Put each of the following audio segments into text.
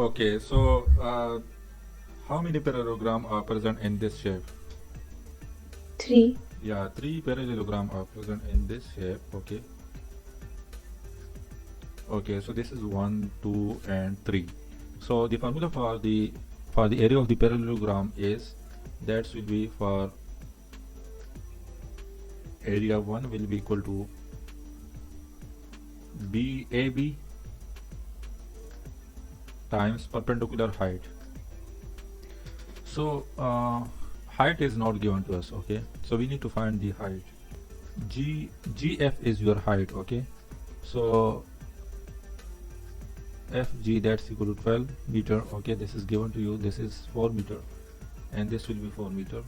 Okay, so how many parallelogram are present in this shape? 3. Yeah, 3 parallelogram are present in this shape. Okay. Okay, so this is 1, 2, and 3. So the formula for the area of the parallelogram is that will be for area 1 will be equal to BAB times perpendicular height. So height is not given to us. Okay, so we need to find the height. GF is your height. Okay, so FG, that's equal to 12 meter. Okay, this is given to you. This is 4 meter, and this will be 4 meter.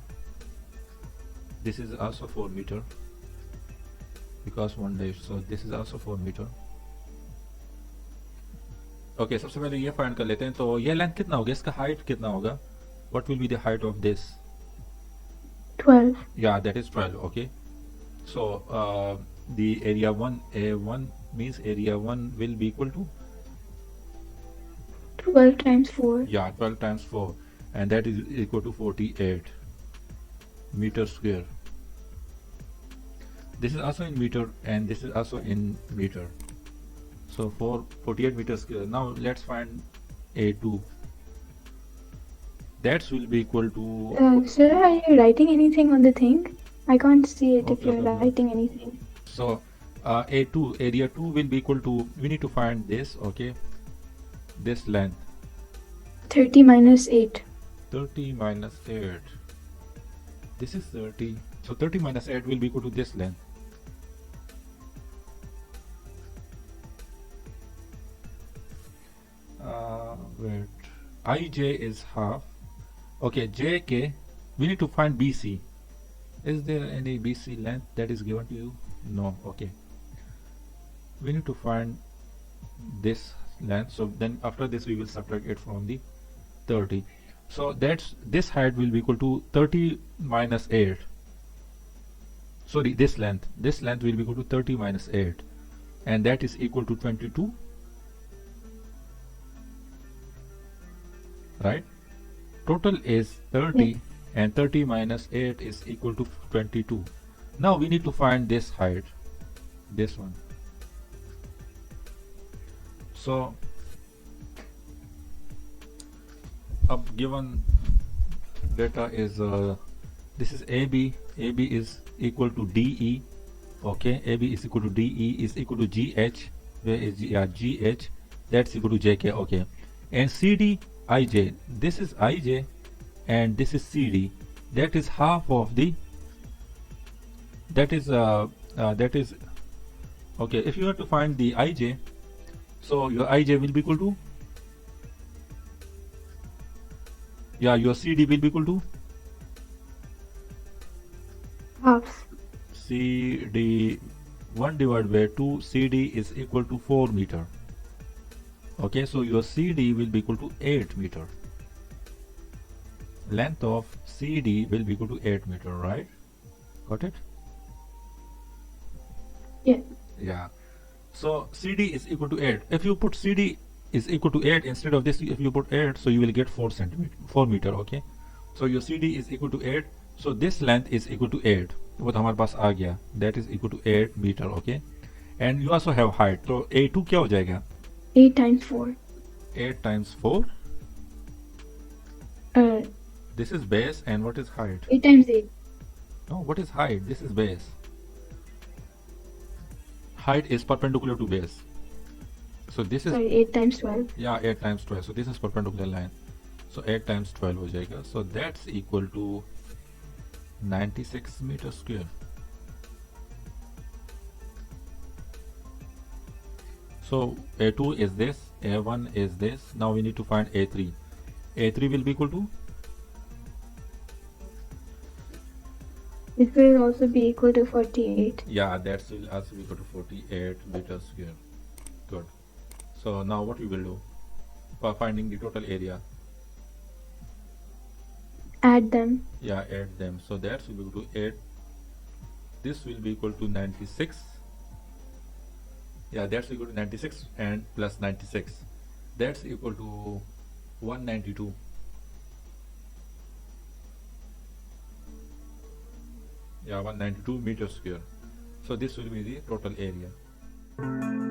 This is also 4 meter because one dash, so this is also 4 meter. Okay, सबसे पहले ये find कर लेते हैं. तो ये length कितना होगा, इसका हाइट कितना होगा? What will be the height of this? 12. Yeah, that is 12. Okay, so the area 1 A1 means area 1 will be equal to 12 times 4. Yeah, 12 times 4, and that is equal to 48 meter square. This is also in meter, and this is also in meter. So for 48 meters square. Now let's find A2. That will be equal to. Sir, are you writing anything on the thing? I can't see it if Okay, you're okay. writing anything. So A2, area 2 will be equal to. We need to find this. Okay, this length. 30 minus 8. 30 minus 8. This is 30. So 30 minus 8 will be equal to this length. Wait. IJ is half. Okay, JK. We need to find BC. Is there any BC length that is given to you? No. Okay. We need to find this length. So then after this we will subtract it from the 30. So that's this height will be equal to 30 minus 8. Sorry, this length will be equal to 30 minus 8, and that is equal to 22, right? Total is 30. Yeah. And 30 minus 8 is equal to 22. Now we need to find this height, this one. So up given data is this is AB. AB is equal to DE. Okay, AB is equal to DE is equal to GH. Where is GH? That's equal to JK. Okay, and CD IJ. This is IJ, and this is CD. That is half of the. That is okay. If you want to find the IJ, so your IJ will be equal to. Yeah, your CD will be equal to Half. CD 1 divided by 2. CD is equal to 4 meter. Okay, so your CD will be equal to 8 meter. Length of CD will be equal to 8 meter, right? Got it? Yeah. Yeah. So CD is equal to 8. If you put CD is equal to 8 instead of this, if you put 8, so you will get 4 meter. Okay, so your CD is equal to 8. So this length is equal to 8. What हमारे पास आ गया, that is equal to 8 meter. Okay, and you also have height. So A2 क्या हो जाएगा? 8 times 4. 8 times 4. This is base, and what is height? 8 times 8. No, what is height? This is base. Height is perpendicular to base. So this is. Sorry, 8 times 12. Yeah, 8 times 12. So this is perpendicular line. So 8 times 12 हो जाएगा. So that's equal to 96 meter square. So A2 is this, A1 is this. Now we need to find A3. A3 will be equal to. It will also be equal to 48. Yeah, that will also be equal to 48 meter square. Good. So now what we will do for finding the total area? Add them. Yeah, add them. So that will be equal to 8. This will be equal to 96. Yeah, that's equal to 96 and plus 96. That's equal to 192. Yeah, 192 meters square. So this will be the total area.